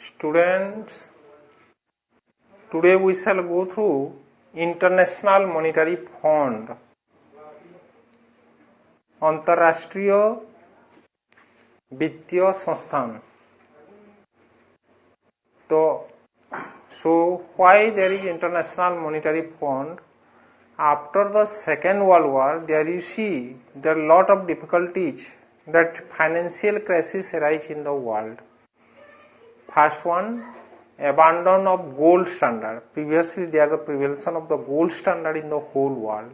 Students, today we shall go through International Monetary Fund, अंतर्राष्ट्रीय वित्तीय संस्थान. So why there is International Monetary Fund? After the Second World War, there you see there are lot of difficulties that financial crisis arise in the world. First one, abandon of gold standard. Previously, there the prevalence of the gold standard in the whole world.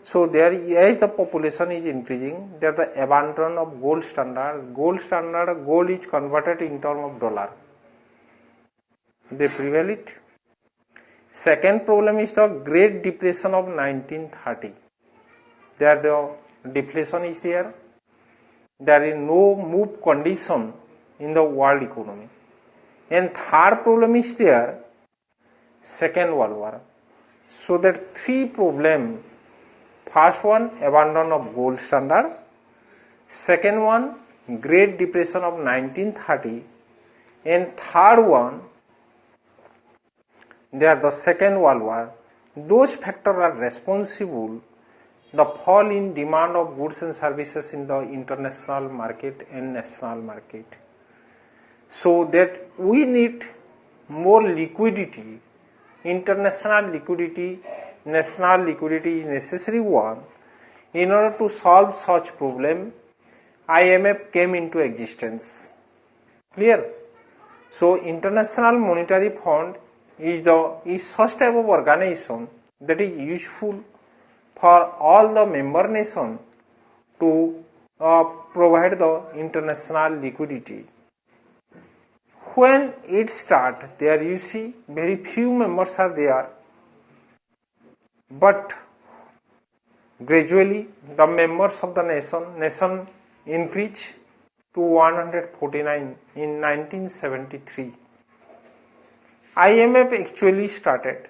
So there, as the population is increasing, there the abandon of gold standard. Gold is converted in terms of dollar. They prevail it. Second problem is the Great Depression of 1930. There the deflation is there. There is no move condition in the world economy. And third problem is there, Second World War. So that three problem. First one, abandon of gold standard. Second one, Great Depression of 1930. And third one, there the Second World War. Those factors are responsible the fall in demand of goods and services in the international market and national market. So that we need more liquidity, international liquidity, national liquidity is necessary one. In order to solve such problem, I.M.F came into existence. Clear? So International Monetary Fund is such type of organization that is useful for all the member nations to provide the international liquidity. When it starts, there you see very few members are there, but gradually the members of the nation increased to 149 in 1973. I.M.F actually started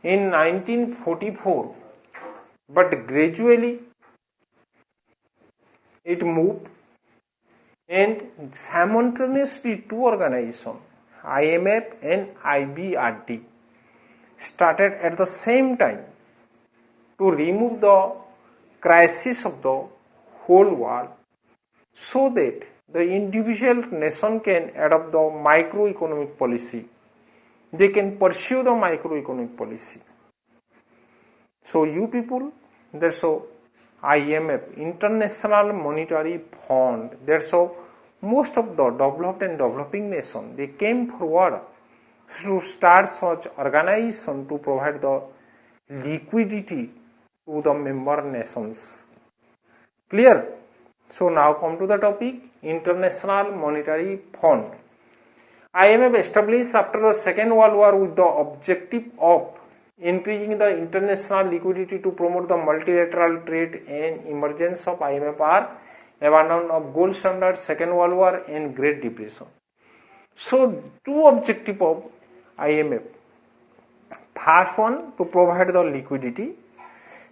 in 1944, but gradually it moved. And simultaneously two organizations, I.M.F and IBRD, started at the same time to remove the crisis of the whole world so that the individual nation can adopt the microeconomic policy. They can pursue the microeconomic policy. So you people, that's so I.M.F, International Monetary Fund, that's so most of the developed and developing nations, they came forward to start such organization to provide the liquidity to the member nations. Clear? So now come to the topic, International Monetary Fund. I.M.F established after the Second World War with the objective of increasing the international liquidity to promote the multilateral trade and emergence of I.M.F are abandon of gold standard, Second World War and Great Depression. So two objectives of I.M.F. First one, to provide the liquidity.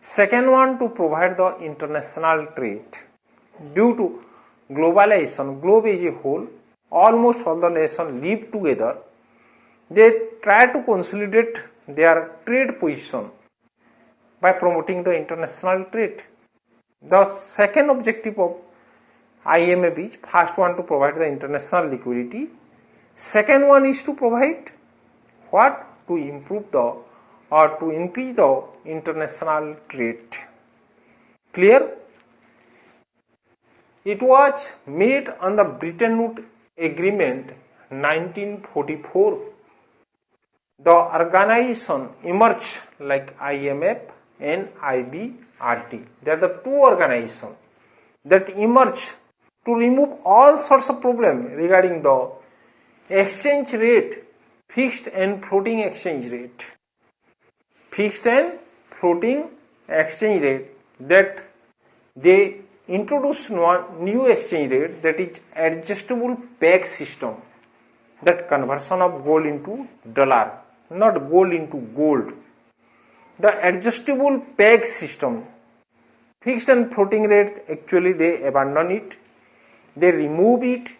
Second one, to provide the international trade. Due to globalization, globe as a whole, almost all the nations live together. They try to consolidate their trade position by promoting the international trade. The second objective of I.M.F is, first one to provide the international liquidity, second one is to provide what? To improve the or to increase the international trade. Clear? It was made on the Bretton Woods Agreement 1944. The organization emerged like I.M.F and IBRD. They are the two organizations that emerged to remove all sorts of problems regarding the exchange rate, fixed and floating exchange rate. Fixed and floating exchange rate, that they introduced one new exchange rate, that is adjustable peg system, that conversion of gold into dollar, not gold into gold. The adjustable peg system, fixed and floating rate, actually they abandon it, they remove it,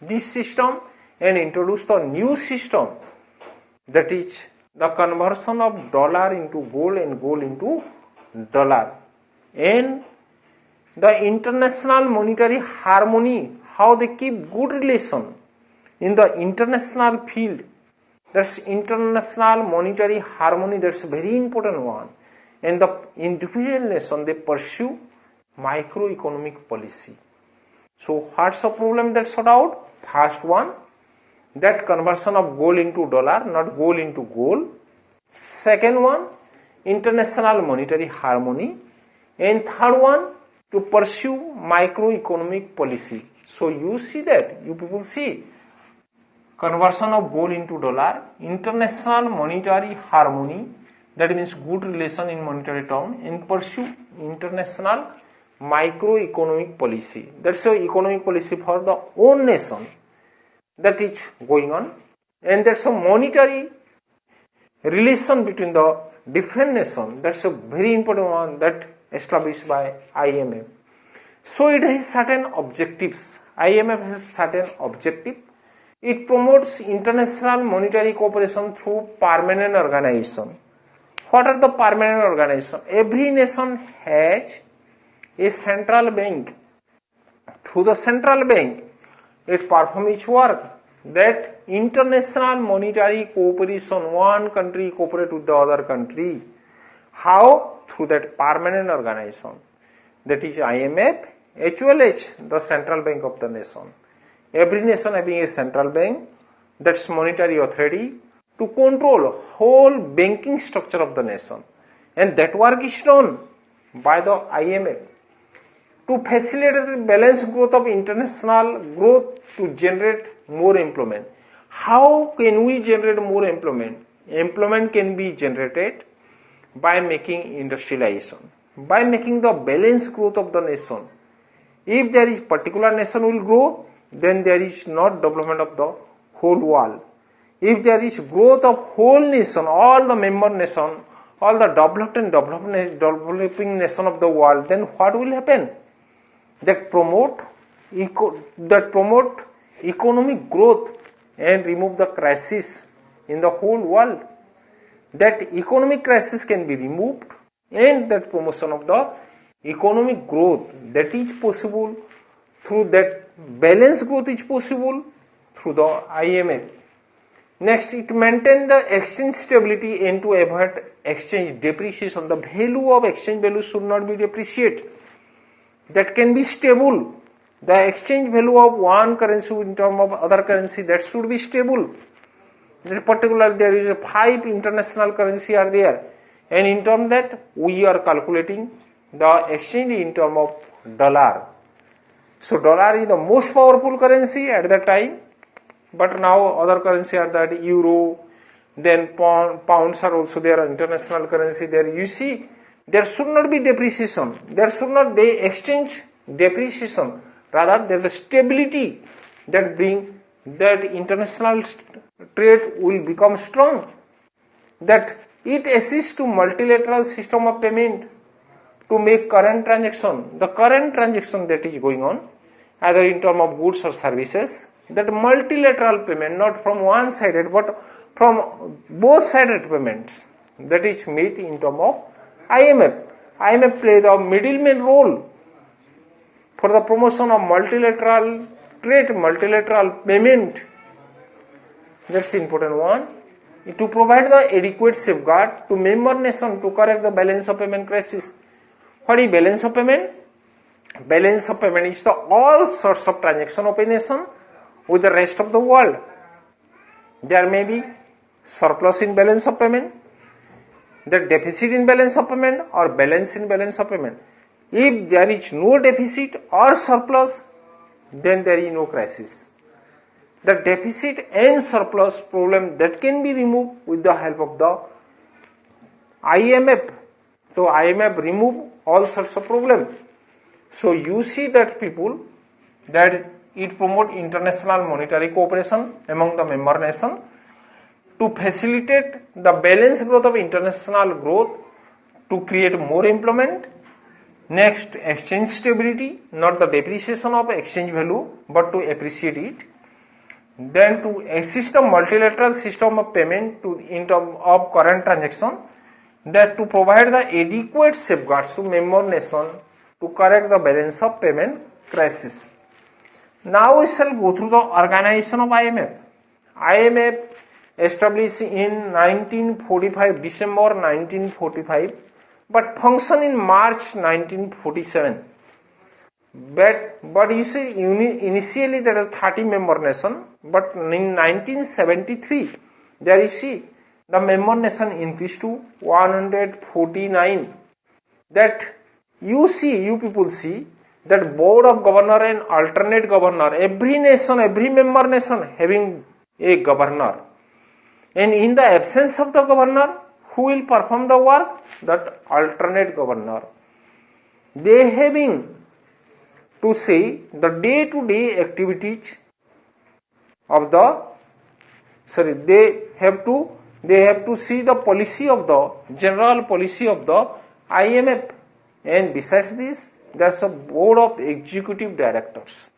this system, and introduced the new system, that is the conversion of dollar into gold and gold into dollar, and the international monetary harmony, how they keep good relation in the international field. That's international monetary harmony, that's a very important one. And the individual nation, they pursue microeconomic policy. So what's the problem that's sorted out? First one, that conversion of gold into dollar, not gold into gold. Second one, international monetary harmony. And third one, to pursue microeconomic policy. So you see that, you people see, conversion of gold into dollar, international monetary harmony, that means good relation in monetary term, and pursue international microeconomic policy. That's the economic policy for the own nation that is going on, and that's a monetary relation between the different nations. That's a very important one that established by I.M.F. So it has certain objectives. I.M.F has certain objective. It promotes international monetary cooperation through permanent organization. What are the permanent organizations? Every nation has a central bank. Through the central bank, it performs its work. That international monetary cooperation, one country cooperate with the other country. How? Through that permanent organization. That is I.M.F as well as the central bank of the nation. Every nation having a central bank, that's monetary authority to control whole banking structure of the nation. And that work is done by the I.M.F to facilitate the balanced growth of international growth to generate more employment. How can we generate more employment? Employment can be generated by making industrialization, by making the balanced growth of the nation. If there is particular nation will grow, then there is not development of the whole world. If there is growth of whole nation, all the member nation, all the developed and developing nation of the world, then what will happen? That promote economic growth and remove the crisis in the whole world. That economic crisis can be removed, and that promotion of the economic growth, that is possible through that balanced growth is possible through the I.M.F. Next, it maintains the exchange stability and to avoid exchange depreciation. The value of exchange value should not be depreciated. That can be stable. The exchange value of one currency in terms of other currency, that should be stable. In particular, there is 5 international currency are there, and in terms that we are calculating the exchange in terms of dollar. So dollar is the most powerful currency at that time, but now other currency are that euro, then pounds are also there, international currency there. You see, there should not be depreciation. There should not be exchange depreciation. Rather, there is stability that bring that international trade will become strong. That it assists to multilateral system of payment to make current transaction. The current transaction that is going on, either in terms of goods or services, that multilateral payment, not from one sided but from both sided payments, that is made in terms of I.M.F. I.M.F plays a middleman role for the promotion of multilateral trade, multilateral payment. That's the important one. To provide the adequate safeguard to member nation to correct the balance of payment crisis. What is balance of payment? Balance of payment is the all sorts of transaction of a nation with the rest of the world. There may be surplus in balance of payment, the deficit in balance of payment, or balance in balance of payment. If there is no deficit or surplus, then there is no crisis. The deficit and surplus problem that can be removed with the help of the I.M.F. So I.M.F remove all sorts of problem. So you see that people, that it promote international monetary cooperation among the member nation to facilitate the balanced growth of international growth, to create more employment. Next, exchange stability, not the depreciation of exchange value but to appreciate it. then to assist a multilateral system of payment to in terms of current transaction, that to provide the adequate safeguards to member nation to correct the balance of payment crisis. Now we shall go through the organization of I.M.F. I.M.F. established in 1945, December 1945, but function in March 1947. But you see, initially there is 30 member nation, but in 1973, there you see the member nation increased to 149. That you people see that board of governor and alternate governor, every nation, every member nation having a governor. And in the absence of the governor, who will perform the work? That alternate governor. They having to say the day-to-day activities of the, they have to see the policy of the, general policy of the I.M.F. And besides this, there's a board of executive directors.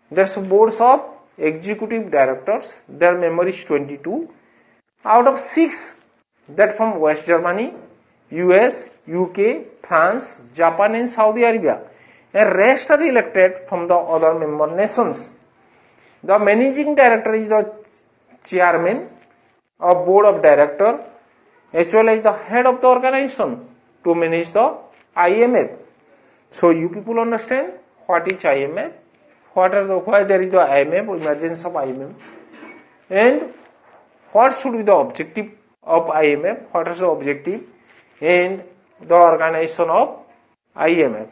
There's a boards of executive directors. Their member is 22. Out of 6, that from West Germany, US, UK, France, Japan and Saudi Arabia. And rest are elected from the other member nations. The managing director is the chairman of board of director as well as the head of the organization to manage the I.M.F. So you people understand what is I.M.F., why there is the I.M.F., emergence of I.M.F., and what should be the objective of I.M.F., what is the objective and the organization of I.M.F.